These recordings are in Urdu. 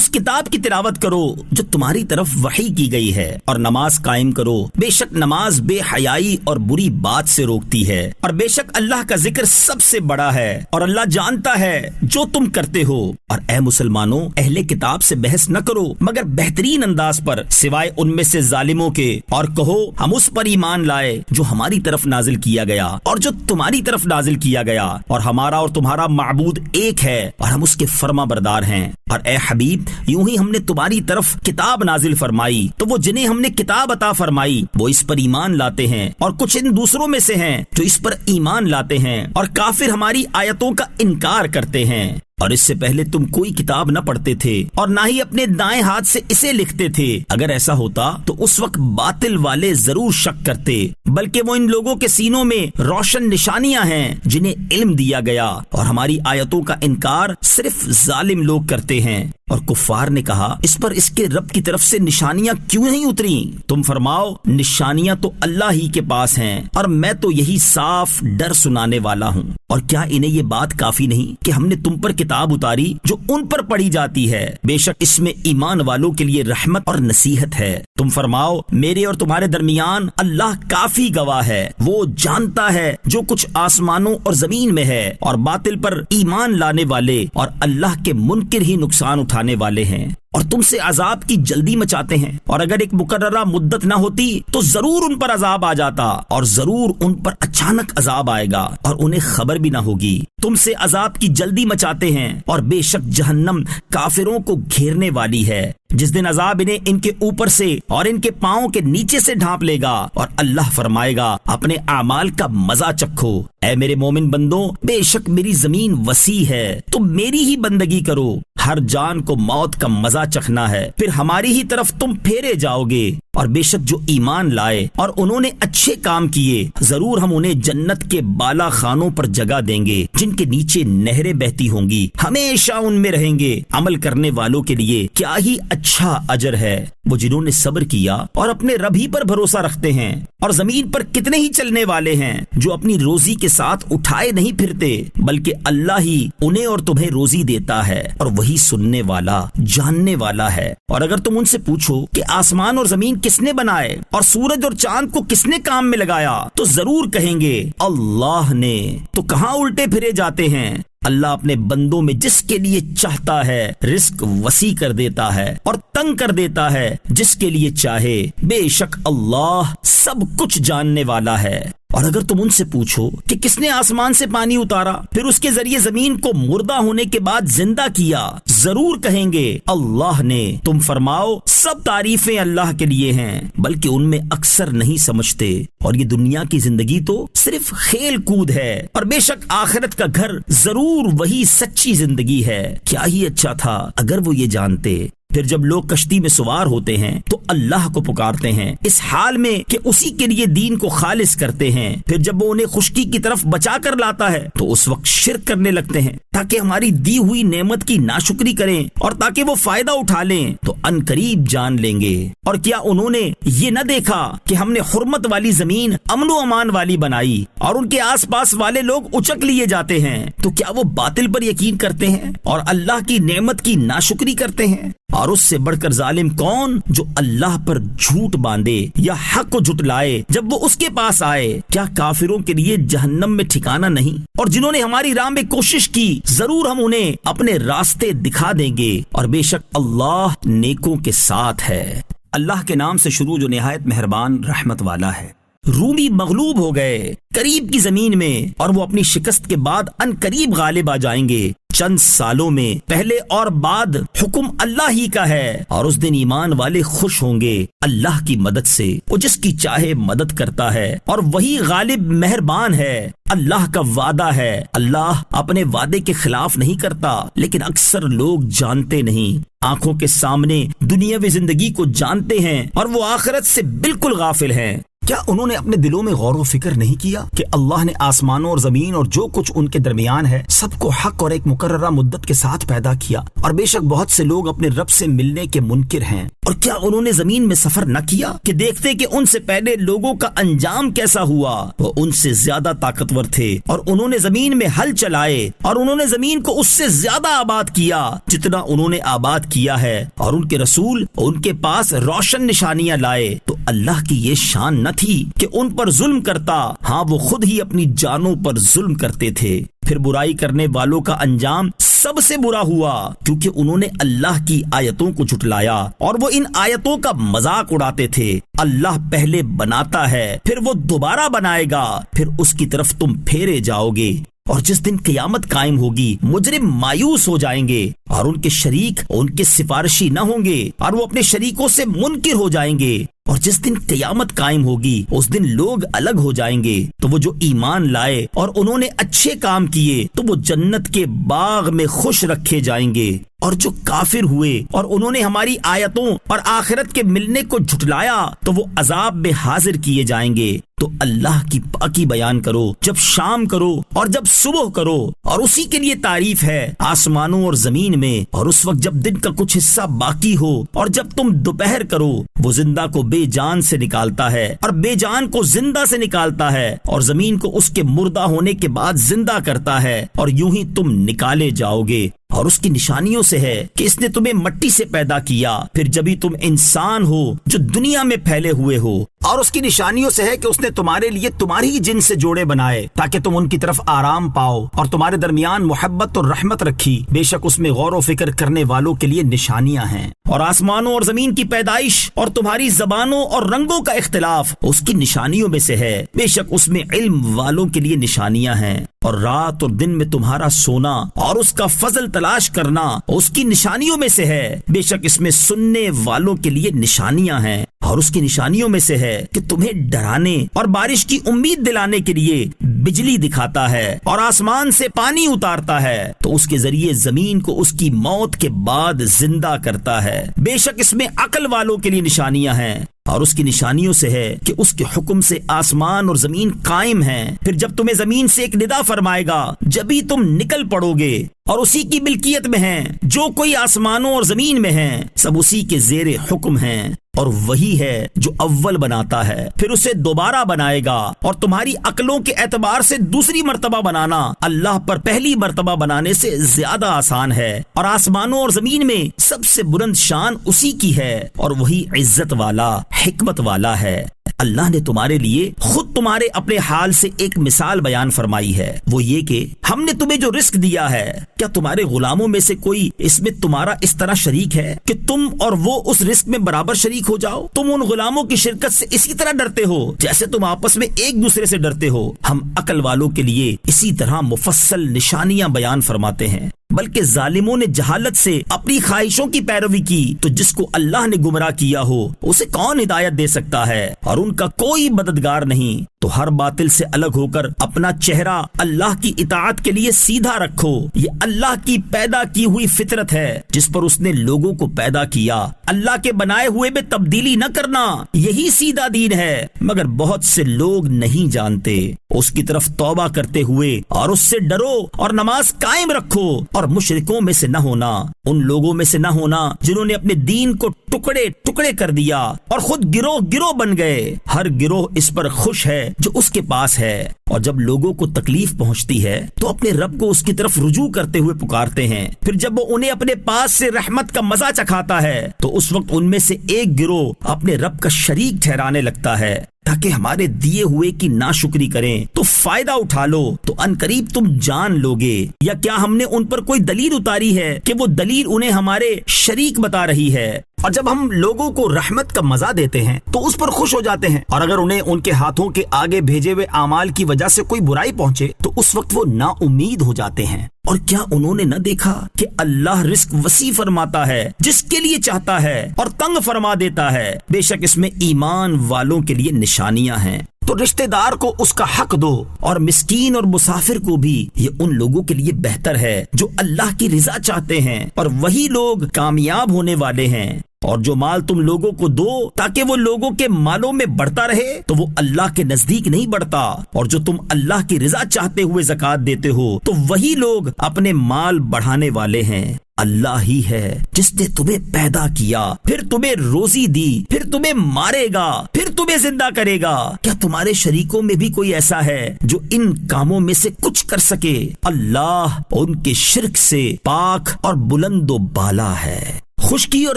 اس کتاب کی تلاوت کرو جو تمہاری طرف وحی کی گئی ہے، اور نماز قائم کرو، بے شک نماز بے حیائی اور بری بات سے روکتی ہے، اور بے شک اللہ کا ذکر سب سے بڑا ہے، اور اللہ جانتا ہے جو تم کرتے ہو۔ اور اے مسلمانوں، اہل کتاب سے بحث نہ کرو مگر بہترین انداز پر، سوائے ان میں سے ظالموں کے، اور کہو ہم اس پر ایمان لائے جو ہماری طرف نازل کیا گیا اور جو تمہاری طرف نازل کیا گیا، اور ہمارا اور تمہارا معبود ایک ہے اور ہم اس کے فرما بردار ہیں۔ اور اے حبیب، یوں ہی ہم نے تمہاری طرف کتاب نازل فرمائی تو وہ جنہیں ہم نے کتاب عطا فرمائی وہ اس پر ایمان لاتے ہیں، اور کچھ ان دوسروں میں سے ہیں جو اس پر ایمان لاتے ہیں، اور کافر ہماری آیتوں کا انکار کرتے ہیں۔ اور اس سے پہلے تم کوئی کتاب نہ پڑھتے تھے اور نہ ہی اپنے دائیں ہاتھ سے اسے لکھتے تھے، اگر ایسا ہوتا تو اس وقت باطل والے ضرور شک کرتے، بلکہ وہ ان لوگوں کے سینوں میں روشن نشانیاں ہیں جنہیں علم دیا گیا، اور ہماری آیتوں کا انکار صرف ظالم لوگ کرتے ہیں۔ اور کفار نے کہا اس پر اس کے رب کی طرف سے نشانیاں کیوں نہیں اتری؟ تم فرماؤ نشانیاں تو اللہ ہی کے پاس ہیں، اور میں تو یہی صاف ڈر سنانے والا ہوں۔ اور کیا انہیں یہ بات کافی نہیں کہ ہم نے تم پر کتاب اتاری جو ان پر پڑھی جاتی ہے؟ بے شک اس میں ایمان والوں کے لیے رحمت اور نصیحت ہے۔ تم فرماؤ میرے اور تمہارے درمیان اللہ کافی گواہ ہے، وہ جانتا ہے جو کچھ آسمانوں اور زمین میں ہے، اور باطل پر ایمان لانے والے اور اللہ کے منکر ہی نقصان اٹھانے والے ہیں۔ اور تم سے عذاب کی جلدی مچاتے ہیں، اور اگر ایک مقررہ مدت نہ ہوتی تو ضرور ان پر عذاب آ جاتا، اور ضرور ان پر اچانک عذاب آئے گا اور انہیں خبر بھی نہ ہوگی۔ تم سے عذاب کی جلدی مچاتے ہیں، اور بے شک جہنم کافروں کو گھیرنے والی ہے، جس دن عذاب انہیں ان کے اوپر سے اور ان کے پاؤں کے نیچے سے ڈھانپ لے گا، اور اللہ فرمائے گا اپنے اعمال کا مزہ چکھو۔ اے میرے مومن بندوں، بے شک میری زمین وسیع ہے، تم میری ہی بندگی کرو۔ ہر جان کو موت کا مزہ چکھنا ہے، پھر ہماری ہی طرف تم پھیرے جاؤ گے۔ اور بے شک جو ایمان لائے اور انہوں نے اچھے کام کیے، ضرور ہم انہیں جنت کے بالا خانوں پر جگہ دیں گے جن کے نیچے نہریں بہتی ہوں گی، ہمیشہ ان میں رہیں گے۔ عمل کرنے والوں کے لیے کیا ہی اچھا اجر ہے، وہ جنہوں نے صبر کیا اور اپنے رب ہی پر بھروسہ رکھتے ہیں۔ اور زمین پر کتنے ہی چلنے والے ہیں جو اپنی روزی کے ساتھ اٹھائے نہیں پھرتے، بلکہ اللہ ہی انہیں اور تمہیں روزی دیتا ہے، اور وہی سننے والا جاننے والا ہے۔ اور اگر تم ان سے پوچھو کہ آسمان اور زمین کس نے بنائے اور سورج اور چاند کو کس نے کام میں لگایا، تو ضرور کہیں گے اللہ نے۔ تو کہاں الٹے پھرے جاتے ہیں؟ اللہ اپنے بندوں میں جس کے لیے چاہتا ہے رزق وسیع کر دیتا ہے اور تنگ کر دیتا ہے جس کے لیے چاہے، بے شک اللہ سب کچھ جاننے والا ہے۔ اور اگر تم ان سے پوچھو کہ کس نے آسمان سے پانی اتارا پھر اس کے ذریعے زمین کو مردہ ہونے کے بعد زندہ کیا، ضرور کہیں گے اللہ نے۔ تم فرماؤ سب تعریفیں اللہ کے لیے ہیں، بلکہ ان میں اکثر نہیں سمجھتے۔ اور یہ دنیا کی زندگی تو صرف کھیل کود ہے، اور بے شک آخرت کا گھر ضرور وہی سچی زندگی ہے۔ کیا ہی اچھا تھا اگر وہ یہ جانتے۔ پھر جب لوگ کشتی میں سوار ہوتے ہیں تو اللہ کو پکارتے ہیں اس حال میں کہ اسی کے لیے دین کو خالص کرتے ہیں۔ پھر جب وہ انہیں خشکی کی طرف بچا کر لاتا ہے تو اس وقت شرک کرنے لگتے ہیں تاکہ ہماری دی ہوئی نعمت کی ناشکری کریں اور تاکہ وہ فائدہ اٹھا لیں، تو ان قریب جان لیں گے۔ اور کیا انہوں نے یہ نہ دیکھا کہ ہم نے حرمت والی زمین امن و امان والی بنائی اور ان کے آس پاس والے لوگ اچک لیے جاتے ہیں؟ تو کیا وہ باطل پر یقین کرتے ہیں اور اللہ کی نعمت کی ناشکری کرتے ہیں؟ اور اس سے بڑھ کر ظالم کون جو اللہ پر جھوٹ باندھے یا حق کو جھٹلائے جب وہ اس کے پاس آئے؟ کیا کافروں کے لیے جہنم میں ٹھکانہ نہیں؟ اور جنہوں نے ہماری راہ میں کوشش کی ضرور ہم انہیں اپنے راستے دکھا دیں گے، اور بے شک اللہ نیکوں کے ساتھ ہے۔ اللہ کے نام سے شروع جو نہایت مہربان رحمت والا ہے۔ رومی مغلوب ہو گئے قریب کی زمین میں، اور وہ اپنی شکست کے بعد ان قریب غالب آ جائیں گے۔ چند سالوں میں پہلے اور بعد حکم اللہ ہی کا ہے، اور اس دن ایمان والے خوش ہوں گے اللہ کی مدد سے۔ وہ جس کی چاہے مدد کرتا ہے اور وہی غالب مہربان ہے۔ اللہ کا وعدہ ہے، اللہ اپنے وعدے کے خلاف نہیں کرتا، لیکن اکثر لوگ جانتے نہیں۔ آنکھوں کے سامنے دنیاوی زندگی کو جانتے ہیں اور وہ آخرت سے بالکل غافل ہیں۔ کیا انہوں نے اپنے دلوں میں غور و فکر نہیں کیا کہ اللہ نے آسمانوں اور زمین اور جو کچھ ان کے درمیان ہے سب کو حق اور ایک مقررہ مدت کے ساتھ پیدا کیا، اور بے شک بہت سے لوگ اپنے رب سے ملنے کے منکر ہیں۔ اور کیا انہوں نے زمین میں سفر نہ کیا کہ دیکھتے کہ ان سے پہلے لوگوں کا انجام کیسا ہوا؟ وہ ان سے زیادہ طاقتور تھے اور انہوں نے زمین میں ہل چلائے اور انہوں نے زمین کو اس سے زیادہ آباد کیا جتنا انہوں نے آباد کیا ہے، اور ان کے رسول ان کے پاس روشن نشانیاں لائے۔ تو اللہ کی یہ شان نہ تھی کہ ان پر ظلم کرتا، ہاں وہ خود ہی اپنی جانوں پر ظلم کرتے تھے۔ پھر برائی کرنے والوں کا انجام سب سے برا ہوا، کیونکہ انہوں نے اللہ کی آیتوں کو جھٹلایا اور وہ ان آیتوں کا مذاق اڑاتے تھے۔ اللہ پہلے بناتا ہے، پھر وہ دوبارہ بنائے گا، پھر اس کی طرف تم پھیرے جاؤ گے۔ اور جس دن قیامت قائم ہوگی مجرم مایوس ہو جائیں گے اور ان کے شریک ان کے سفارشی نہ ہوں گے اور وہ اپنے شریکوں سے منکر ہو جائیں گے۔ اور جس دن قیامت قائم ہوگی اس دن لوگ الگ ہو جائیں گے، تو وہ جو ایمان لائے اور انہوں نے اچھے کام کیے تو وہ جنت کے باغ میں خوش رکھے جائیں گے، اور جو کافر ہوئے اور انہوں نے ہماری آیتوں اور آخرت کے ملنے کو جھٹلایا تو وہ عذاب میں حاضر کیے جائیں گے۔ تو اللہ کی پاکی بیان کرو جب شام کرو اور جب صبح کرو، اور اسی کے لیے تعریف ہے آسمانوں اور زمین میں، اور اس وقت جب دن کا کچھ حصہ باقی ہو اور جب تم دوپہر کرو۔ وہ زندہ کو بے جان سے نکالتا ہے اور بے جان کو زندہ سے نکالتا ہے، اور زمین کو اس کے مردہ ہونے کے بعد زندہ کرتا ہے، اور یوں ہی تم نکالے جاؤ گے۔ اور اس کی نشانیوں سے ہے کہ اس نے تمہیں مٹی سے پیدا کیا، پھر جبھی تم انسان ہو جو دنیا میں پھیلے ہوئے ہو۔ اور اس کی نشانیوں سے ہے کہ اس نے تمہارے لیے تمہاری جن سے جوڑے بنائے تاکہ تم ان کی طرف آرام پاؤ، اور تمہارے درمیان محبت اور رحمت رکھی، بے شک اس میں غور و فکر کرنے والوں کے لیے نشانیاں ہیں۔ اور آسمانوں اور زمین کی پیدائش اور تمہاری زبانوں اور رنگوں کا اختلاف اس کی نشانیوں میں سے ہے، بے شک اس میں علم والوں کے لیے نشانیاں ہیں۔ اور رات اور دن میں تمہارا سونا اور اس کا فضل تلاش کرنا اس کی نشانیوں میں سے ہے، بے شک اس میں سننے والوں کے لیے نشانیاں ہیں۔ اور اس کی نشانیوں میں سے ہے کہ تمہیں ڈرانے اور بارش کی امید دلانے کے لیے بجلی دکھاتا ہے اور آسمان سے پانی اتارتا ہے، تو اس کے ذریعے زمین کو اس کی موت کے بعد زندہ کرتا ہے، بے شک اس میں عقل والوں کے لیے نشانیاں ہیں۔ اور اس کی نشانیوں سے ہے کہ اس کے حکم سے آسمان اور زمین قائم ہیں، پھر جب تمہیں زمین سے ایک ندا فرمائے گا جبھی تم نکل پڑو گے، اور اسی کی ملکیت میں ہیں جو کوئی آسمانوں اور زمین میں ہیں، سب اسی کے زیر حکم ہیں۔ اور وہی ہے جو اول بناتا ہے پھر اسے دوبارہ بنائے گا، اور تمہاری عقلوں کے اعتبار سے دوسری مرتبہ بنانا اللہ پر پہلی مرتبہ بنانے سے زیادہ آسان ہے۔ اور آسمانوں اور زمین میں سب سے بلند شان اسی کی ہے، اور وہی عزت والا حکمت والا ہے۔ اللہ نے تمہارے لیے خود تمہارے اپنے حال سے ایک مثال بیان فرمائی ہے، وہ یہ کہ ہم نے تمہیں جو رزق دیا ہے، کیا تمہارے غلاموں میں سے کوئی اس میں تمہارا اس طرح شریک ہے کہ تم اور وہ اس رزق میں برابر شریک ہو جاؤ؟ تم ان غلاموں کی شرکت سے اسی طرح ڈرتے ہو جیسے تم آپس میں ایک دوسرے سے ڈرتے ہو۔ ہم عقل والوں کے لیے اسی طرح مفصل نشانیاں بیان فرماتے ہیں۔ بلکہ ظالموں نے جہالت سے اپنی خواہشوں کی پیروی کی، تو جس کو اللہ نے گمراہ کیا ہو اسے کون ہدایت دے سکتا ہے، اور ان کا کوئی مددگار نہیں۔ تو ہر باطل سے الگ ہو کر اپنا چہرہ اللہ کی اطاعت کے لیے سیدھا رکھو، یہ اللہ کی پیدا کی ہوئی فطرت ہے جس پر اس نے لوگوں کو پیدا کیا۔ اللہ کے بنائے ہوئے میں تبدیلی نہ کرنا، یہی سیدھا دین ہے، مگر بہت سے لوگ نہیں جانتے۔ اس کی طرف توبہ کرتے ہوئے اور اس سے ڈرو اور نماز قائم رکھو، اور مشرکوں میں سے نہ ہونا، ان لوگوں میں سے نہ ہونا جنہوں نے اپنے دین کو ٹکڑے ٹکڑے کر دیا اور خود گروہ گروہ بن گئے۔ ہر گروہ اس پر خوش ہے جو اس کے پاس ہے، اور جب لوگوں کو تکلیف پہنچتی ہے تو اپنے رب کو اس کی طرف رجوع کرتے ہوئے پکارتے ہیں، پھر جب وہ انہیں اپنے پاس سے رحمت کا مزہ چکھاتا ہے تو اس وقت ان میں سے ایک گروہ اپنے رب کا شریک ٹھہرانے لگتا ہے تاکہ ہمارے دیے ہوئے کی ناشکری کریں، تو فائدہ اٹھا لو تو ان قریب تم جان لوگے۔ یا کیا ہم نے ان پر کوئی دلیل اتاری ہے کہ وہ دلیل انہیں ہمارے شریک بتا رہی ہے؟ اور جب ہم لوگوں کو رحمت کا مزہ دیتے ہیں تو اس پر خوش ہو جاتے ہیں، اور اگر انہیں ان کے ہاتھوں کے آگے بھیجے ہوئے اعمال کی وجہ سے کوئی برائی پہنچے تو اس وقت وہ نا امید ہو جاتے ہیں۔ اور کیا انہوں نے نہ دیکھا کہ اللہ رزق وسیع فرماتا ہے جس کے لیے چاہتا ہے اور تنگ فرما دیتا ہے، بے شک اس میں ایمان والوں کے لیے نشانیاں ہیں۔ تو رشتہ دار کو اس کا حق دو، اور مسکین اور مسافر کو بھی، یہ ان لوگوں کے لیے بہتر ہے جو اللہ کی رضا چاہتے ہیں، اور وہی لوگ کامیاب ہونے والے ہیں۔ اور جو مال تم لوگوں کو دو تاکہ وہ لوگوں کے مالوں میں بڑھتا رہے تو وہ اللہ کے نزدیک نہیں بڑھتا، اور جو تم اللہ کی رضا چاہتے ہوئے زکوٰۃ دیتے ہو تو وہی لوگ اپنے مال بڑھانے والے ہیں۔ اللہ ہی ہے جس نے تمہیں پیدا کیا، پھر تمہیں روزی دی، پھر تمہیں مارے گا، پھر تمہیں زندہ کرے گا۔ کیا تمہارے شریکوں میں بھی کوئی ایسا ہے جو ان کاموں میں سے کچھ کر سکے؟ اللہ ان کے شرک سے پاک اور بلند و بالا ہے۔ خشکی اور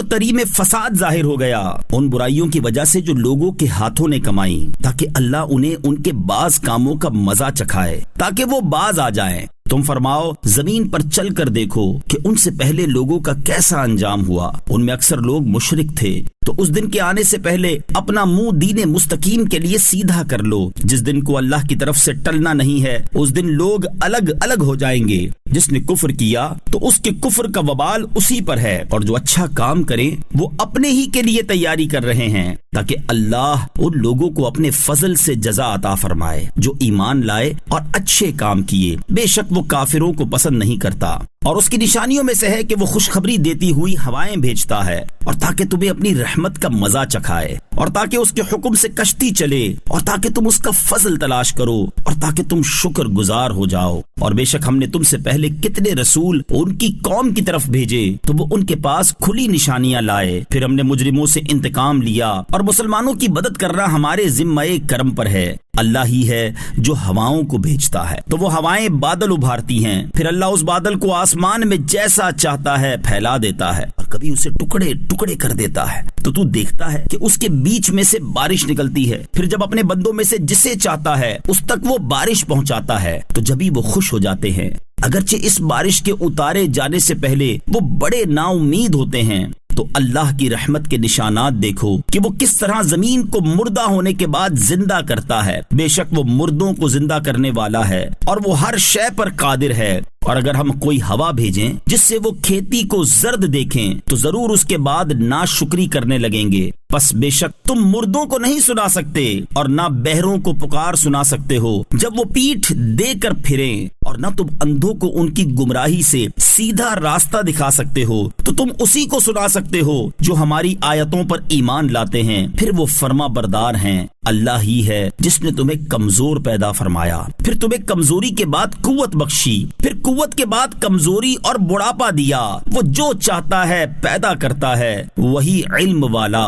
تری میں فساد ظاہر ہو گیا ان برائیوں کی وجہ سے جو لوگوں کے ہاتھوں نے کمائی، تاکہ اللہ انہیں ان کے بعض کاموں کا مزہ چکھائے تاکہ وہ باز آ جائیں۔ تم فرماؤ زمین پر چل کر دیکھو کہ ان سے پہلے لوگوں کا کیسا انجام ہوا، ان میں اکثر لوگ مشرک تھے۔ تو اس دن کے آنے سے پہلے اپنا منہ دین مستقیم کے لیے سیدھا کر لو۔ جس دن کو اللہ کی طرف سے ٹلنا نہیں ہے اس دن لوگ الگ الگ ہو جائیں گے۔ جس نے کفر کیا تو اس کے کفر کا وبال اسی پر ہے، اور جو اچھا کام کریں وہ اپنے ہی کے لیے تیاری کر رہے ہیں تاکہ اللہ ان لوگوں کو اپنے فضل سے جزا عطا فرمائے جو ایمان لائے اور اچھے کام کیے۔ بے شک وہ کافروں کو پسند نہیں کرتا۔ اور اس کی نشانیوں میں سے ہے کہ وہ خوشخبری دیتی ہوئی ہوائیں بھیجتا ہے، اور تاکہ تمہیں اپنی رحمت کا مزہ چکھائے، اور تاکہ اس کے حکم سے کشتی چلے، اور تاکہ تم اس کا فضل تلاش کرو، اور تاکہ تم شکر گزار ہو جاؤ۔ اور بے شک ہم نے تم سے پہلے کتنے رسول ان کی قوم کی طرف بھیجے تو وہ ان کے پاس کھلی نشانیاں لائے، پھر ہم نے مجرموں سے انتقام لیا، اور مسلمانوں کی مدد کرنا ہمارے ذمہ کرم پر ہے۔ اللہ ہی ہے جو ہواؤں کو بھیجتا ہے تو وہ ہوائیں بادل ابھارتی ہیں، پھر اللہ اس بادل کو آسمان میں جیسا چاہتا ہے پھیلا دیتا ہے، اور کبھی اسے ٹکڑے ٹکڑے کر دیتا ہے تو تو دیکھتا ہے کہ اس کے بیچ میں سے بارش نکلتی ہے، پھر جب اپنے بندوں میں سے جسے چاہتا ہے اس تک وہ بارش پہنچاتا ہے تو جبھی وہ خوش ہو جاتے ہیں، اگرچہ اس بارش کے اتارے جانے سے پہلے وہ بڑے نا امید ہوتے ہیں۔ تو اللہ کی رحمت کے نشانات دیکھو کہ وہ کس طرح زمین کو مردہ ہونے کے بعد زندہ کرتا ہے۔ بے شک وہ مردوں کو زندہ کرنے والا ہے اور وہ ہر شے پر قادر ہے۔ اور اگر ہم کوئی ہوا بھیجیں جس سے وہ کھیتی کو زرد دیکھیں تو ضرور اس کے بعد ناشکری کرنے لگیں گے۔ پس بے شک تم مردوں کو نہیں سنا سکتے اور نہ بہروں کو پکار سنا سکتے ہو جب وہ پیٹھ دے کر پھریں، اور نہ تم اندھوں کو ان کی گمراہی سے سیدھا راستہ دکھا سکتے ہو، تو تم اسی کو سنا سکتے ہو جو ہماری آیتوں پر ایمان لاتے ہیں، پھر وہ فرما بردار ہیں۔ اللہ ہی ہے جس نے تمہیں کمزور پیدا فرمایا، پھر تمہیں کمزوری کے بعد قوت بخشی، پھر قوت کے بعد کمزوری اور بڑھاپا دیا۔ وہ جو چاہتا ہے پیدا کرتا ہے، وہی علم والا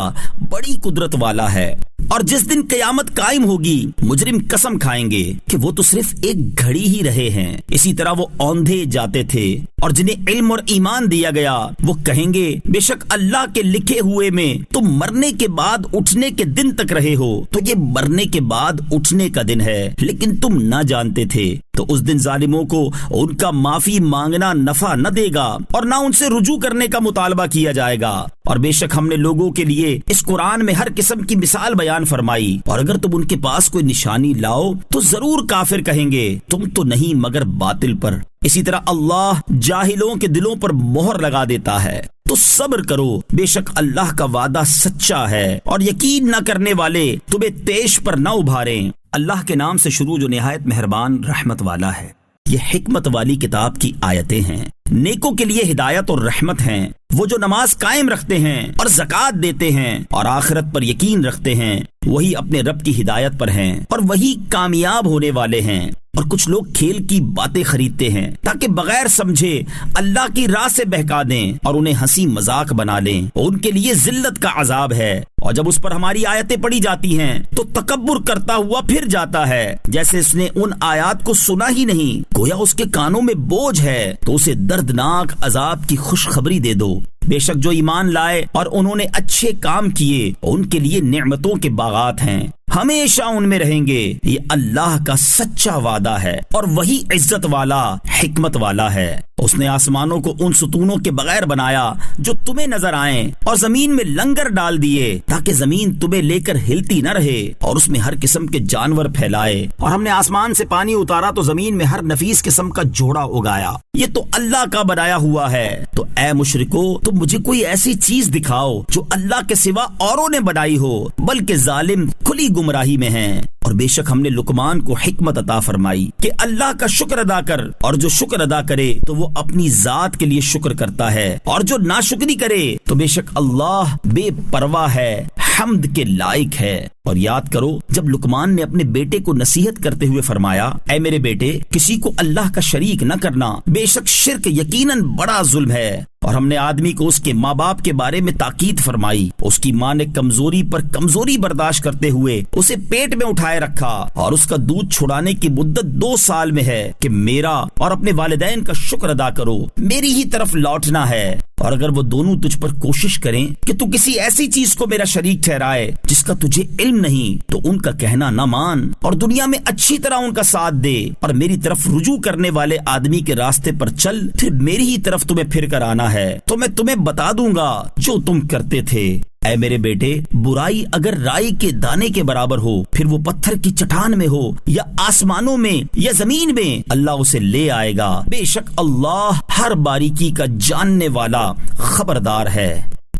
بڑی قدرت والا ہے۔ اور جس دن قیامت قائم ہوگی مجرم قسم کھائیں گے کہ وہ تو صرف ایک گھڑی ہی رہے ہیں، اسی طرح وہ اوندھے جاتے تھے۔ اور جنہیں علم اور ایمان دیا گیا وہ کہیں گے بے شک اللہ کے لکھے ہوئے میں تم مرنے کے بعد اٹھنے کے دن تک رہے ہو، تو یہ مرنے کے بعد اٹھنے کا دن ہے، لیکن تم نہ جانتے تھے۔ تو اس دن ظالموں کو ان کا معافی مانگنا نفع نہ دے گا اور نہ ان سے رجوع کرنے کا مطالبہ کیا جائے گا۔ اور بے شک ہم نے لوگوں کے لیے اس قرآن میں ہر قسم کی مثال بیان فرمائی، اور اگر تم ان کے پاس کوئی نشانی لاؤ تو ضرور کافر کہیں گے تم تو نہیں مگر باطل پر۔ اسی طرح اللہ جاہلوں کے دلوں پر مہر لگا دیتا ہے۔ تو صبر کرو، بے شک اللہ کا وعدہ سچا ہے، اور یقین نہ کرنے والے تمہیں تیش پر نہ ابھاریں۔ اللہ کے نام سے شروع جو نہایت مہربان رحمت والا ہے۔ یہ حکمت والی کتاب کی آیتیں ہیں، نیکوں کے لیے ہدایت اور رحمت ہیں۔ وہ جو نماز قائم رکھتے ہیں اور زکوٰۃ دیتے ہیں اور آخرت پر یقین رکھتے ہیں، وہی اپنے رب کی ہدایت پر ہیں اور وہی کامیاب ہونے والے ہیں۔ اور کچھ لوگ کھیل کی باتیں خریدتے ہیں تاکہ بغیر سمجھے اللہ کی راہ سے بہکا دیں اور انہیں ہنسی مذاق بنا لیں، اور ان کے لیے ذلت کا عذاب ہے۔ اور جب اس پر ہماری آیتیں پڑھی جاتی ہیں تو تکبر کرتا ہوا پھر جاتا ہے، جیسے اس نے ان آیات کو سنا ہی نہیں، گویا اس کے کانوں میں بوجھ ہے۔ تو اسے دردناک عذاب کی خوشخبری دے دو۔ بے شک جو ایمان لائے اور انہوں نے اچھے کام کیے ان کے لیے نعمتوں کے باغات ہیں، ہمیشہ ان میں رہیں گے۔ یہ اللہ کا سچا وعدہ ہے اور وہی عزت والا حکمت والا ہے۔ اس نے آسمانوں کو ان ستونوں کے بغیر بنایا جو تمہیں نظر آئیں، اور زمین میں لنگر ڈال دیے تاکہ زمین تمہیں لے کر ہلتی نہ رہے، اور اس میں ہر قسم کے جانور پھیلائے۔ اور ہم نے آسمان سے پانی اتارا تو زمین میں ہر نفیس قسم کا جوڑا اگایا۔ یہ تو اللہ کا بنایا ہوا ہے۔ تو اے مشرکو، تم مجھے کوئی ایسی چیز دکھاؤ جو اللہ کے سوا اوروں نے بنائی ہو، بلکہ ظالم کھلی گمراہی میں ہیں۔ اور بے شک ہم نے لقمان کو حکمت عطا فرمائی کہ اللہ کا شکر ادا کر، اور جو شکر ادا کرے تو وہ اپنی ذات کے لیے شکر کرتا ہے، اور جو ناشکری کرے تو بے شک اللہ بے پرواہ ہے، حمد کے لائق ہے۔ اور یاد کرو جب لقمان نے اپنے بیٹے کو نصیحت کرتے ہوئے فرمایا، اے میرے بیٹے، کسی کو اللہ کا شریک نہ کرنا، بے شک شرک یقیناً بڑا ظلم ہے۔ اور ہم نے آدمی کو اس کے ماں باپ کے بارے میں تاکید فرمائی۔ اس کی ماں نے کمزوری پر کمزوری برداشت کرتے ہوئے اسے پیٹ میں اٹھائے رکھا، اور اس کا دودھ چھڑانے کی مدت 2 سال میں ہے کہ میرا اور اپنے والدین کا شکر ادا کرو، میری ہی طرف لوٹنا ہے۔ اور اگر وہ دونوں تجھ پر کوشش کریں کہ تو کسی ایسی چیز کو میرا شریک ٹھہرائے جس کا تجھے علم نہیں، تو ان کا کہنا نہ مان، اور دنیا میں اچھی طرح ان کا ساتھ دے، اور میری طرف رجوع کرنے والے آدمی کے راستے پر چل، پھر میری ہی طرف تمہیں پھر کر آنا ہے تو میں تمہیں بتا دوں گا جو تم کرتے تھے۔ اے میرے بیٹے، برائی اگر رائی کے دانے کے برابر ہو، پھر وہ پتھر کی چٹان میں ہو یا آسمانوں میں یا زمین میں، اللہ اسے لے آئے گا۔ بے شک اللہ ہر باریکی کا جاننے والا خبردار ہے۔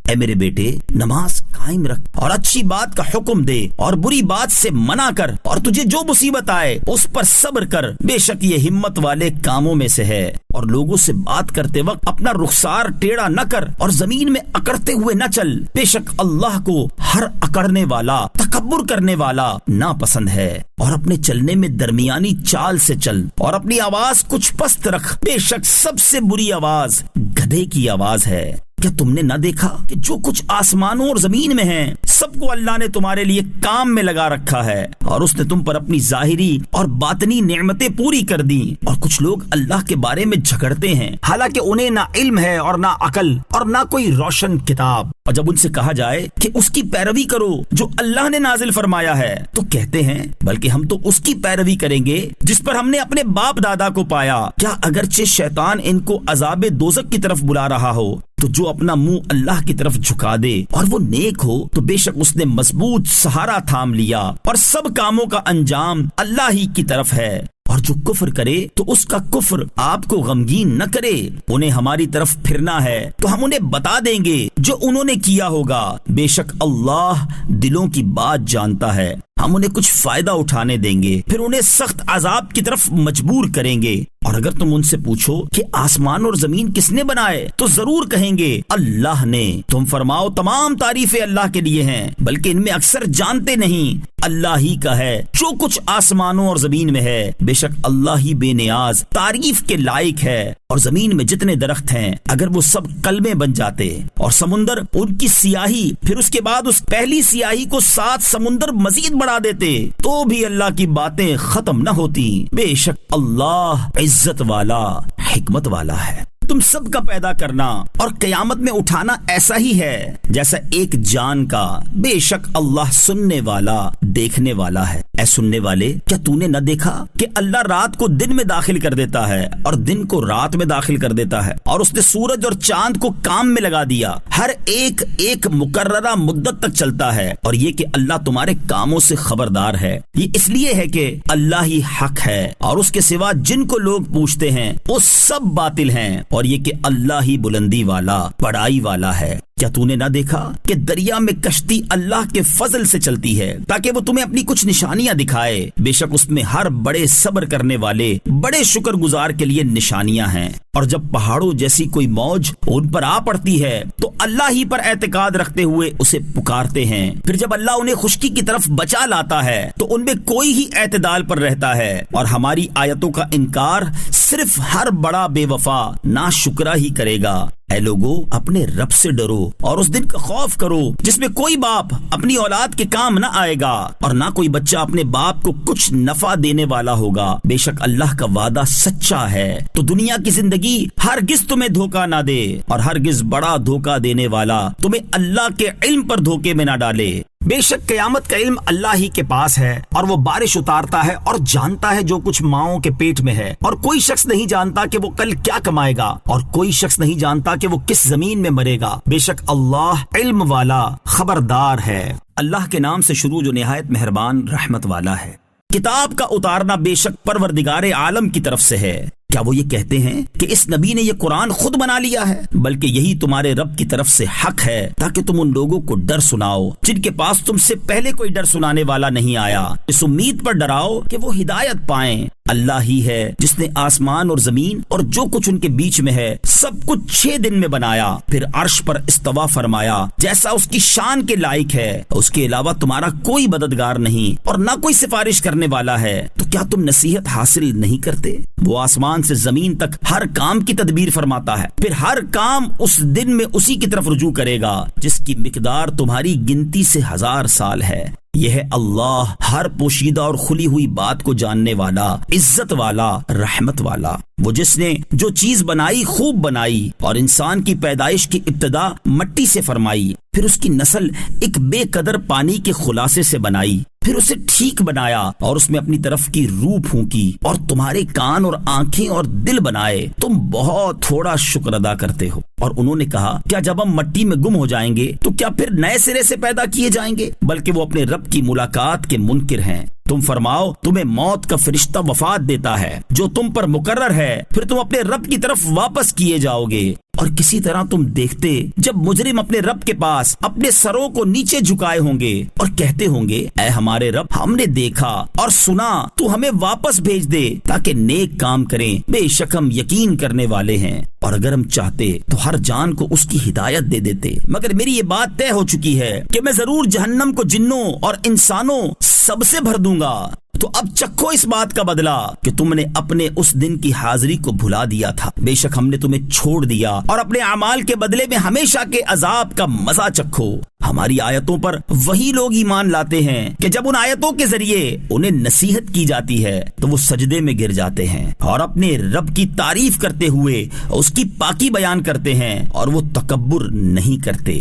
اے میرے بیٹے، نماز قائم رکھ اور اچھی بات کا حکم دے اور بری بات سے منع کر، اور تجھے جو مصیبت آئے اس پر صبر کر، بے شک یہ ہمت والے کاموں میں سے ہے۔ اور لوگوں سے بات کرتے وقت اپنا رخسار ٹیڑھا نہ کر اور زمین میں اکڑتے ہوئے نہ چل، بے شک اللہ کو ہر اکڑنے والا، تکبر کرنے والا ناپسند ہے۔ اور اپنے چلنے میں درمیانی چال سے چل اور اپنی آواز کچھ پست رکھ، بے شک سب سے بری آواز گدھے کی آواز ہے۔ کیا تم نے نہ دیکھا کہ جو کچھ آسمانوں اور زمین میں ہیں سب کو اللہ نے تمہارے لیے کام میں لگا رکھا ہے، اور اس نے تم پر اپنی ظاہری اور باطنی نعمتیں پوری کر دی۔ اور کچھ لوگ اللہ کے بارے میں جھگڑتے ہیں، حالانکہ انہیں نہ علم ہے اور نہ عقل اور نہ کوئی روشن کتاب۔ اور جب ان سے کہا جائے کہ اس کی پیروی کرو جو اللہ نے نازل فرمایا ہے، تو کہتے ہیں بلکہ ہم تو اس کی پیروی کریں گے جس پر ہم نے اپنے باپ دادا کو پایا۔ کیا اگرچہ شیطان ان کو عذاب دوزخ کی طرف بلا رہا ہو، تو جو اپنا منہ اللہ کی طرف جھکا دے اور وہ نیک ہو، تو بے شک اس نے مضبوط سہارا تھام لیا، اور سب کاموں کا انجام اللہ ہی کی طرف ہے۔ اور جو کفر کرے تو اس کا کفر آپ کو غمگین نہ کرے، انہیں ہماری طرف پھرنا ہے تو ہم انہیں بتا دیں گے جو انہوں نے کیا ہوگا، بے شک اللہ دلوں کی بات جانتا ہے۔ ہم انہیں کچھ فائدہ اٹھانے دیں گے، پھر انہیں سخت عذاب کی طرف مجبور کریں گے۔ اور اگر تم ان سے پوچھو کہ آسمان اور زمین کس نے بنائے، تو ضرور کہیں گے اللہ نے۔ تم فرماؤ تمام تعریفیں اللہ کے لیے ہیں، بلکہ ان میں اکثر جانتے نہیں۔ اللہ ہی کا ہے جو کچھ آسمانوں اور زمین میں ہے، بے شک اللہ ہی بے نیاز تعریف کے لائق ہے۔ اور زمین میں جتنے درخت ہیں اگر وہ سب کلمے بن جاتے، اور سمندر ان کی سیاہی، پھر اس کے بعد اس پہلی سیاہی کو 7 سمندر مزید بڑھا دیتے، تو بھی اللہ کی باتیں ختم نہ ہوتی۔ بے شک اللہ عزت والا، حکمت والا ہے۔ تم سب کا پیدا کرنا اور قیامت میں اٹھانا ایسا ہی ہے جیسا ایک جان کا، بے شک اللہ سننے والا، دیکھنے والا ہے۔ اے سننے والے، کیا تو نے نہ دیکھا کہ اللہ رات کو دن میں داخل کر دیتا ہے اور دن کو رات میں داخل کر دیتا ہے، اور اس نے سورج اور چاند کو کام میں لگا دیا، ہر ایک ایک مقررہ مدت تک چلتا ہے، اور یہ کہ اللہ تمہارے کاموں سے خبردار ہے۔ یہ اس لیے ہے کہ اللہ ہی حق ہے، اور اس کے سوا جن کو لوگ پوچھتے ہیں وہ سب باطل ہیں، اور یہ کہ اللہ ہی بلندی والا، بڑائی والا ہے۔ کیا تو نے نہ دیکھا کہ دریا میں کشتی اللہ کے فضل سے چلتی ہے تاکہ وہ تمہیں اپنی کچھ نشانیاں دکھائے؟ بے شک اس میں ہر بڑے صبر کرنے والے، بڑے شکر گزار کے لیے نشانیاں ہیں۔ اور جب پہاڑوں جیسی کوئی موج ان پر آ پڑتی ہے تو اللہ ہی پر اعتقاد رکھتے ہوئے اسے پکارتے ہیں، پھر جب اللہ انہیں خشکی کی طرف بچا لاتا ہے تو ان میں کوئی ہی اعتدال پر رہتا ہے۔ اور ہماری آیتوں کا انکار صرف ہر بڑا بے وفا ناشکرا ہی کرے گا۔ اے لوگو، اپنے رب سے ڈرو اور اس دن کا خوف کرو جس میں کوئی باپ اپنی اولاد کے کام نہ آئے گا، اور نہ کوئی بچہ اپنے باپ کو کچھ نفع دینے والا ہوگا۔ بے شک اللہ کا وعدہ سچا ہے۔ تو دنیا کی زندگی ہرگز تمہیں دھوکہ نہ دے، اور ہرگز بڑا دھوکہ دینے والا تمہیں اللہ کے علم پر دھوکے میں نہ ڈالے۔ بے شک قیامت کا علم اللہ ہی کے پاس ہے، اور وہ بارش اتارتا ہے اور جانتا ہے جو کچھ ماؤں کے پیٹ میں ہے، اور کوئی شخص نہیں جانتا کہ وہ کل کیا کمائے گا، اور کوئی شخص نہیں جانتا کہ وہ کس زمین میں مرے گا۔ بے شک اللہ علم والا، خبردار ہے۔ اللہ کے نام سے شروع جو نہایت مہربان رحمت والا ہے۔ کتاب کا اتارنا بے شک پروردگار عالم کی طرف سے ہے۔ کیا وہ یہ کہتے ہیں کہ اس نبی نے یہ قرآن خود بنا لیا ہے؟ بلکہ یہی تمہارے رب کی طرف سے حق ہے، تاکہ تم ان لوگوں کو ڈر سناؤ جن کے پاس تم سے پہلے کوئی ڈر سنانے والا نہیں آیا۔ اس امید پر ڈراؤ کہ وہ ہدایت پائیں۔ اللہ ہی ہے جس نے آسمان اور زمین اور جو کچھ ان کے بیچ میں ہے سب کچھ 6 دن میں بنایا، پھر عرش پر استوا فرمایا جیسا اس کی شان کے لائق ہے۔ اس کے علاوہ تمہارا کوئی مددگار نہیں اور نہ کوئی سفارش کرنے والا ہے، تو کیا تم نصیحت حاصل نہیں کرتے؟ وہ آسمان سے زمین تک ہر کام کی تدبیر فرماتا ہے، پھر ہر کام اس دن میں اسی کی طرف رجوع کرے گا جس کی مقدار تمہاری گنتی سے 1000 سال ہے۔ یہ ہے اللہ ہر پوشیدہ اور کھلی ہوئی بات کو جاننے والا، عزت والا، رحمت والا، وہ جس نے جو چیز بنائی خوب بنائی اور انسان کی پیدائش کی ابتدا مٹی سے فرمائی، پھر اس کی نسل ایک بے قدر پانی کے خلاصے سے بنائی، پھر اسے ٹھیک بنایا اور اس میں اپنی طرف کی روح پھونکی اور تمہارے کان اور آنکھیں اور دل بنائے، تم بہت تھوڑا شکر ادا کرتے ہو۔ اور انہوں نے کہا کیا جب ہم مٹی میں گم ہو جائیں گے تو کیا پھر نئے سرے سے پیدا کیے جائیں گے؟ بلکہ وہ اپنے رب کی ملاقات کے منکر ہیں۔ تم فرماؤ تمہیں موت کا فرشتہ وفات دیتا ہے جو تم پر مقرر ہے، پھر تم اپنے رب کی طرف واپس کیے جاؤ گے۔ اور کسی طرح تم دیکھتے جب مجرم اپنے رب کے پاس اپنے سروں کو نیچے جھکائے ہوں گے اور کہتے ہوں گے اے ہمارے رب، ہم نے دیکھا اور سنا، تو ہمیں واپس بھیج دے تاکہ نیک کام کریں، بے شک ہم یقین کرنے والے ہیں۔ اور اگر ہم چاہتے تو ہر جان کو اس کی ہدایت دے دیتے، مگر میری یہ بات طے ہو چکی ہے کہ میں ضرور جہنم کو جنوں اور انسانوں سب سے بھر دوں گا۔ تو اب چکھو اس بات کا بدلہ کہ تم نے اپنے اس دن کی حاضری کو بھلا دیا تھا، بے شک ہم نے تمہیں چھوڑ دیا اور اپنے اعمال کے بدلے میں ہمیشہ کے عذاب کا مزہ چکھو۔ ہماری آیتوں پر وہی لوگ ایمان لاتے ہیں کہ جب ان آیتوں کے ذریعے انہیں نصیحت کی جاتی ہے تو وہ سجدے میں گر جاتے ہیں اور اپنے رب کی تعریف کرتے ہوئے اس کی پاکی بیان کرتے ہیں اور وہ تکبر نہیں کرتے۔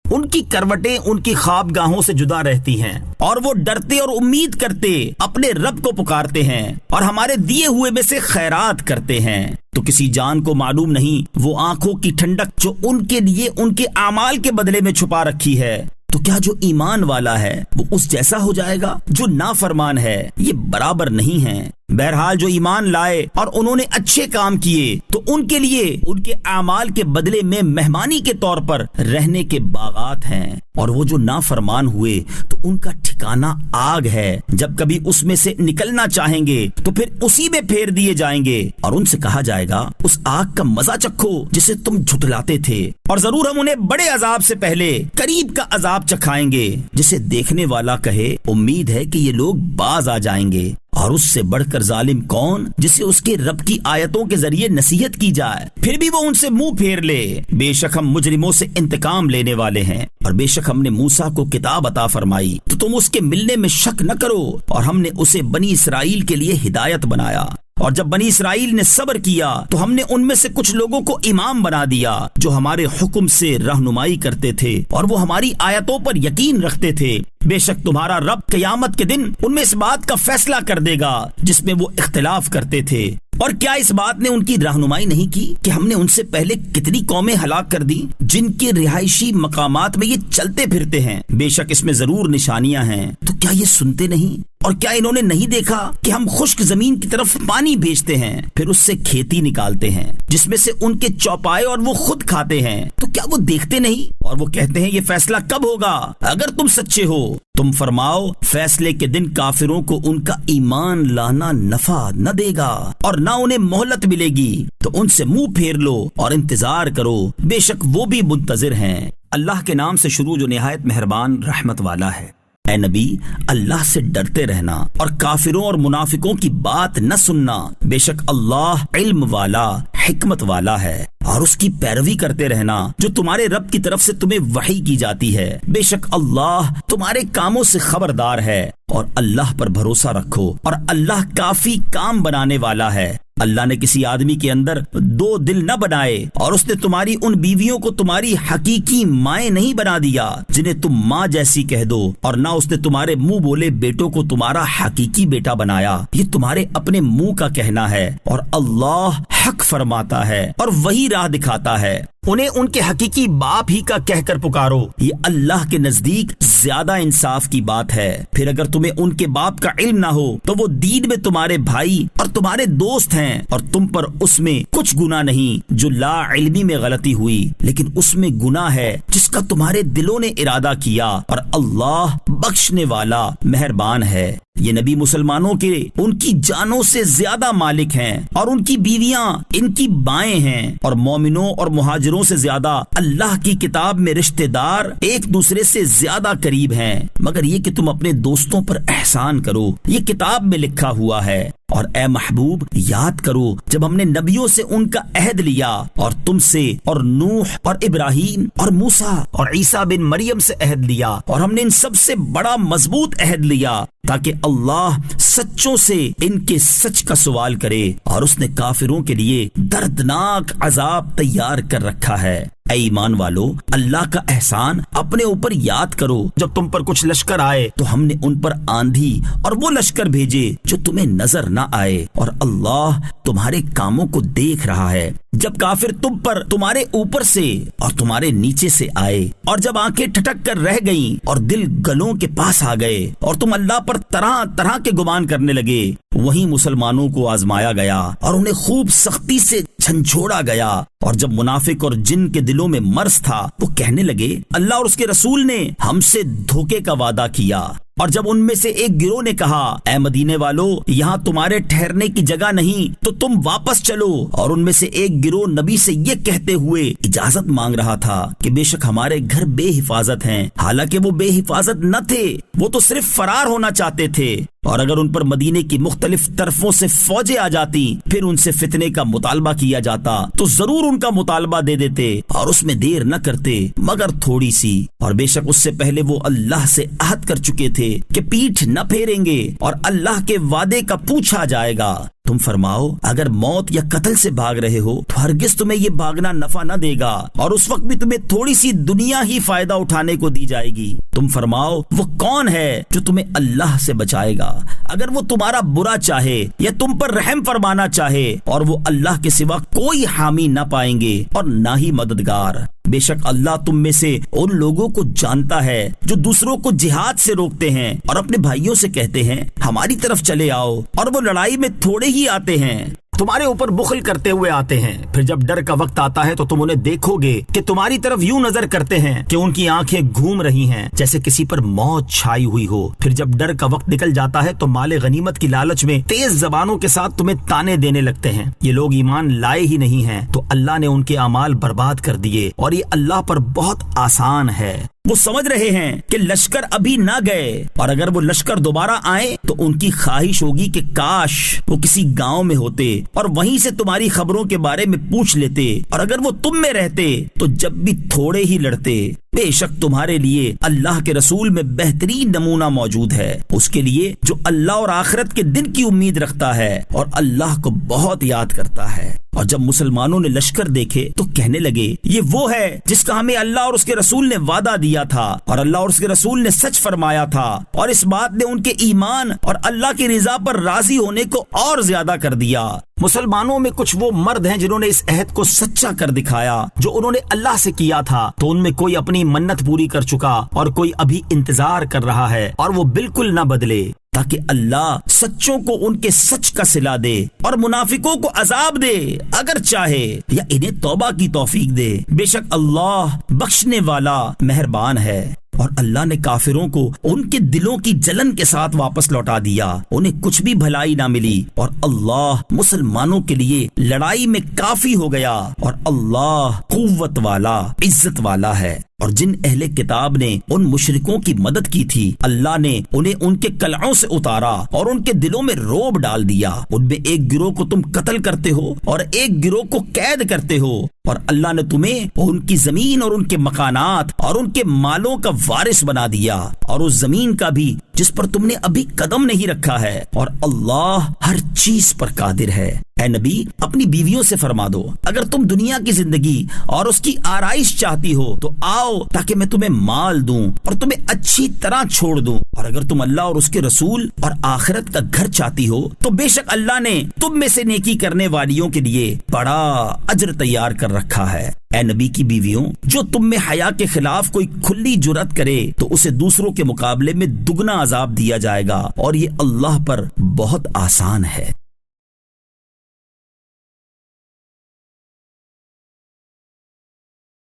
ان کی کروٹیں ان کی خوابگاہوں سے جدا رہتی ہیں اور وہ ڈرتے اور امید کرتے اپنے رب کو پکارتے ہیں اور ہمارے دیے ہوئے میں سے خیرات کرتے ہیں۔ تو کسی جان کو معلوم نہیں وہ آنکھوں کی ٹھنڈک جو ان کے لیے ان کے اعمال کے بدلے میں چھپا رکھی ہے۔ تو کیا جو ایمان والا ہے وہ اس جیسا ہو جائے گا جو نافرمان ہے؟ یہ برابر نہیں ہے۔ بہرحال جو ایمان لائے اور انہوں نے اچھے کام کیے تو ان کے لیے ان کے اعمال کے بدلے میں مہمانی کے طور پر رہنے کے باغات ہیں، اور وہ جو نافرمان ہوئے تو ان کا ٹھکانہ آگ ہے، جب کبھی اس میں سے نکلنا چاہیں گے تو پھر اسی میں پھیر دیے جائیں گے، اور ان سے کہا جائے گا اس آگ کا مزہ چکھو جسے تم جھٹلاتے تھے، اور ضرور ہم انہیں بڑے عذاب سے پہلے قریب کا عذاب چکھائیں گے جسے دیکھنے والا کہے امید ہے کہ یہ لوگ باز آ جائیں گے۔ اور اس سے بڑھ کر ظالم کون جسے اس کے رب کی آیتوں کے ذریعے نصیحت کی جائے پھر بھی وہ ان سے منہ پھیر لے۔ بے شک ہم مجرموں سے انتقام لینے والے ہیں، اور بے شک ہم نے موسیٰ کو کتاب عطا فرمائی تو تم اس کے ملنے میں شک نہ کرو، اور ہم نے اسے بنی اسرائیل کے لیے ہدایت بنایا۔ اور جب بنی اسرائیل نے صبر کیا تو ہم نے ان میں سے کچھ لوگوں کو امام بنا دیا جو ہمارے حکم سے رہنمائی کرتے تھے اور وہ ہماری آیتوں پر یقین رکھتے تھے۔ بے شک تمہارا رب قیامت کے دن ان میں اس بات کا فیصلہ کر دے گا جس میں وہ اختلاف کرتے تھے۔ اور کیا اس بات نے ان کی رہنمائی نہیں کی کہ ہم نے ان سے پہلے کتنی قومیں ہلاک کر دی جن کے رہائشی مقامات میں یہ چلتے پھرتے ہیں؟ بے شک اس میں ضرور نشانیاں ہیں، تو کیا یہ سنتے نہیں؟ اور کیا انہوں نے نہیں دیکھا کہ ہم خشک زمین کی طرف پانی بھیجتے ہیں، پھر اس سے کھیتی نکالتے ہیں جس میں سے ان کے چوپائے اور وہ خود کھاتے ہیں؟ تو کیا وہ دیکھتے نہیں؟ اور وہ کہتے ہیں یہ فیصلہ کب ہوگا اگر تم سچے ہو؟ تم فرماؤ فیصلے کے دن کافروں کو ان کا ایمان لانا نفع نہ دے گا اور نہ انہیں مہلت ملے گی، تو ان سے منہ پھیر لو اور انتظار کرو، بے شک وہ بھی منتظر ہیں۔ اللہ کے نام سے شروع جو نہایت مہربان رحمت والا ہے۔ اے نبی، اللہ سے ڈرتے رہنا اور کافروں اور منافقوں کی بات نہ سننا، بے شک اللہ علم والا، حکمت والا ہے، اور اس کی پیروی کرتے رہنا جو تمہارے رب کی طرف سے تمہیں وحی کی جاتی ہے، بے شک اللہ تمہارے کاموں سے خبردار ہے۔ اور اللہ پر بھروسہ رکھو، اور اللہ کافی کام بنانے والا ہے۔ اللہ نے کسی آدمی کے اندر 2 دل نہ بنائے، اور اس نے تمہاری ان بیویوں کو تمہاری حقیقی مائیں نہیں بنا دیا جنہیں تم ماں جیسی کہہ دو، اور نہ اس نے تمہارے منہ بولے بیٹوں کو تمہارا حقیقی بیٹا بنایا۔ یہ تمہارے اپنے منہ کا کہنا ہے، اور اللہ حق فرماتا ہے اور وہی راہ دکھاتا ہے۔ انہیں ان کے حقیقی باپ ہی کا کہہ کر پکارو، یہ اللہ کے نزدیک زیادہ انصاف کی بات ہے۔ پھر اگر تمہیں ان کے باپ کا علم نہ ہو تو وہ دین میں تمہارے بھائی اور تمہارے دوست ہیں، اور تم پر اس میں کچھ گناہ نہیں جو لا علمی میں غلطی ہوئی، لیکن اس میں گناہ ہے جس کا تمہارے دلوں نے ارادہ کیا، اور اللہ بخشنے والا مہربان ہے۔ یہ نبی مسلمانوں کے ان کی جانوں سے زیادہ مالک ہیں، اور ان کی بیویاں ان کی بائیں ہیں، اور مومنوں اور مہاجروں سے زیادہ اللہ کی کتاب میں رشتہ دار ایک دوسرے سے زیادہ قریب ہیں، مگر یہ کہ تم اپنے دوستوں پر احسان کرو، یہ کتاب میں لکھا ہوا ہے۔ اور اے محبوب، یاد کرو جب ہم نے نبیوں سے ان کا عہد لیا، اور تم سے اور نوح اور ابراہیم اور موسیٰ اور عیسیٰ بن مریم سے عہد لیا، اور ہم نے ان سب سے بڑا مضبوط عہد لیا تاکہ اللہ سچوں سے ان کے سچ کا سوال کرے، اور اس نے کافروں کے لیے دردناک عذاب تیار کر رکھا ہے۔ اے ایمان والو، اللہ کا احسان اپنے اوپر یاد کرو۔ جب تم پر کچھ لشکر آئے تو ہم نے ان پر آندھی اور وہ لشکر بھیجے جو تمہیں نظر نہ آئے، اور اللہ تمہارے کاموں کو دیکھ رہا ہے۔ جب کافر تم پر تمہارے اوپر سے اور تمہارے نیچے سے آئے، اور جب آنکھیں ٹھٹک کر رہ گئیں اور دل گلوں کے پاس آ گئے، اور تم اللہ پر طرح طرح کے گمان کرنے لگے، وہیں مسلمانوں کو آزمایا گیا اور انہیں خوب سختی سے جھنجھوڑا گیا۔ اور جب منافق اور جن کے دلوں میں مرض تھا، وہ کہنے لگے اللہ اور اس کے رسول نے ہم سے دھوکے کا وعدہ کیا۔ اور جب ان میں سے ایک گروہ نے کہا اے مدینے والو، یہاں تمہارے ٹھہرنے کی جگہ نہیں، تو تم واپس چلو، اور ان میں سے ایک گروہ نبی سے یہ کہتے ہوئے اجازت مانگ رہا تھا کہ بے شک ہمارے گھر بے حفاظت ہیں، حالانکہ وہ بے حفاظت نہ تھے، وہ تو صرف فرار ہونا چاہتے تھے۔ اور اگر ان پر مدینے کی مختلف طرفوں سے فوجیں آ جاتی، پھر ان سے فتنے کا مطالبہ کیا جاتا، تو ضرور ان کا مطالبہ دے دیتے اور اس میں دیر نہ کرتے مگر تھوڑی سی۔ اور بے شک اس سے پہلے وہ اللہ سے عہد کر چکے تھے کہ پیٹھ نہ پھیریں گے، اور اللہ کے وعدے کا پوچھا جائے گا۔ تم فرماؤ اگر موت یا قتل سے بھاگ رہے ہو تو ہرگز تمہیں یہ بھاگنا نفع نہ دے گا، اور اس وقت بھی تمہیں تھوڑی سی دنیا ہی فائدہ اٹھانے کو دی جائے گی۔ تم فرماؤ وہ کون ہے جو تمہیں اللہ سے بچائے گا اگر وہ تمہارا برا چاہے یا تم پر رحم فرمانا چاہے، اور وہ اللہ کے سوا کوئی حامی نہ پائیں گے اور نہ ہی مددگار۔ بے شک اللہ تم میں سے ان لوگوں کو جانتا ہے جو دوسروں کو جہاد سے روکتے ہیں اور اپنے بھائیوں سے کہتے ہیں ہماری طرف چلے آؤ، اور وہ لڑائی میں تھوڑے ہی آتے ہیں، تمہارے اوپر بخل کرتے ہوئے آتے ہیں۔ پھر جب ڈر کا وقت آتا ہے تو تم انہیں دیکھو گے کہ تمہاری طرف یوں نظر کرتے ہیں کہ ان کی آنکھیں گھوم رہی ہیں جیسے کسی پر موت چھائی ہوئی ہو۔ پھر جب ڈر کا وقت نکل جاتا ہے تو مال غنیمت کی لالچ میں تیز زبانوں کے ساتھ تمہیں تانے دینے لگتے ہیں۔ یہ لوگ ایمان لائے ہی نہیں ہیں تو اللہ نے ان کے اعمال برباد کر دیے، اور یہ اللہ پر بہت آسان ہے۔ وہ سمجھ رہے ہیں کہ لشکر ابھی نہ گئے، اور اگر وہ لشکر دوبارہ آئے تو ان کی خواہش ہوگی کہ کاش وہ کسی گاؤں میں ہوتے اور وہیں سے تمہاری خبروں کے بارے میں پوچھ لیتے، اور اگر وہ تم میں رہتے تو جب بھی تھوڑے ہی لڑتے۔ بے شک تمہارے لیے اللہ کے رسول میں بہترین نمونہ موجود ہے، اس کے لیے جو اللہ اور آخرت کے دن کی امید رکھتا ہے اور اللہ کو بہت یاد کرتا ہے۔ اور جب مسلمانوں نے لشکر دیکھے تو کہنے لگے یہ وہ ہے جس کا ہمیں اللہ اور اس کے رسول نے وعدہ دیا تھا، اور اللہ اور اس کے رسول نے سچ فرمایا تھا، اور اس بات نے ان کے ایمان اور اللہ کی رضا پر راضی ہونے کو اور زیادہ کر دیا۔ مسلمانوں میں کچھ وہ مرد ہیں جنہوں نے اس عہد کو سچا کر دکھایا جو انہوں نے اللہ سے کیا تھا، تو ان میں کوئی اپنی منت پوری کر چکا اور کوئی ابھی انتظار کر رہا ہے، اور وہ بالکل نہ بدلے، تاکہ اللہ سچوں کو ان کے سچ کا صلہ دے اور منافقوں کو عذاب دے اگر چاہے، یا انہیں توبہ کی توفیق دے۔ بے شک اللہ بخشنے والا مہربان ہے۔ اور اللہ نے کافروں کو ان کے دلوں کی جلن کے ساتھ واپس لوٹا دیا، انہیں کچھ بھی بھلائی نہ ملی، اور اللہ مسلمانوں کے لیے لڑائی میں کافی ہو گیا، اور اللہ قوت والا عزت والا ہے۔ اور جن اہل کتاب نے ان مشرکوں کی مدد کی تھی، اللہ نے انہیں ان کے قلعوں سے اتارا اور ان کے دلوں میں رعب ڈال دیا۔ ان میں ایک گروہ کو تم قتل کرتے ہو اور ایک گروہ کو قید کرتے ہو، اور اللہ نے تمہیں ان کی زمین اور ان کے مکانات اور ان کے مالوں کا وارث بنا دیا، اور اس زمین کا بھی جس پر تم نے ابھی قدم نہیں رکھا ہے، اور اللہ ہر چیز پر قادر ہے۔ اے نبی اپنی بیویوں سے فرما دو اگر تم دنیا کی زندگی اور اس کی آرائش چاہتی ہو تو آؤ تاکہ میں تمہیں مال دوں اور تمہیں اچھی طرح چھوڑ دوں، اور اگر تم اللہ اور اس کے رسول اور آخرت کا گھر چاہتی ہو تو بے شک اللہ نے تم میں سے نیکی کرنے والیوں کے لیے بڑا اجر تیار کر رکھا ہے۔ اے اے نبی کی بیویوں، جو تم میں حیا کے خلاف کوئی کھلی جرات کرے تو اسے دوسروں کے مقابلے میں دگنا عذاب دیا جائے گا، اور یہ اللہ پر بہت آسان ہے۔